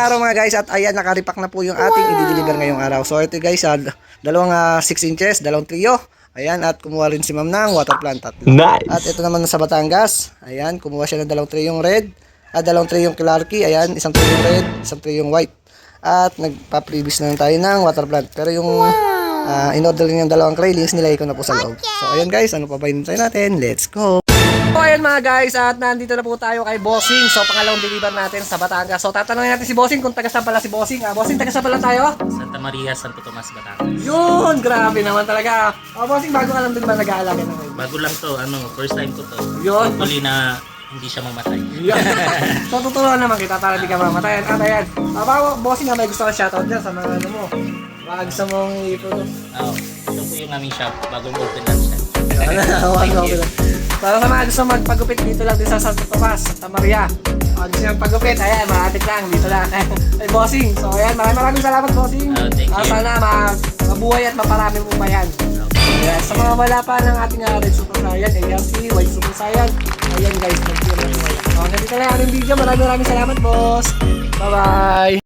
araw mga guys at ayan nakaripak na po yung ating i-deliver ngayong araw. So ito guys, dalawang 6 inches, dalawang trio. Ayan at kumuha rin si ma'am ng water plant tatlo. Nice. At ito naman sa Batangas. Ayan, kumuha siya ng dalawang triyong red. At dalawang triyong Clarky. Ayan, isang triyong red, isang triyong white. At nagpa-previous na tayo ng water plant. Pero yung in-order yung dalawang Kraylins, nilagay ko na po sa loob. So ayan guys, ano pa ba hinintay natin? Let's go! So ayan mga guys, at nandito na po tayo kay Bossing. So pangalawang deliver natin sa Batangas. So tatanungin natin si Bossing kung taga saan pala si Bossing. Bossing, taga saan pala tayo? Santa Maria, Santo Tomas, Batangas. Yun, grabe naman talaga. Bossing, bago ka lang din ba nag-aalaga ng ngayon? Bago lang to, first time ko to. Yun. Hopefully na hindi siya mamatay. Yan. So tuturuan naman kita para di ka mamatayan. At ayan, Bossing, may gusto ka shoutout dyan sa mga ano mo. Baka gusto mong i-produce. Ito po yung aming shop, bagong open lang siya. Para sa mga gusto magpagupit dito lang din sa Santo Tomas, Santa Maria. Gusto nyo magpagupit, ayan, malapit lang, dito lang. Ay, Bossing. So ayan, maraming salamat, Bossing. Thank you. Sana mabuhay at maparami mo pa yan. Ayan, sa mga wala pa ng ating Red Super Saiyan, ALC, White Super Saiyan, ayan guys, nag-share na po. So, ganito lang ang aming video. Maraming salamat, boss. Bye-bye.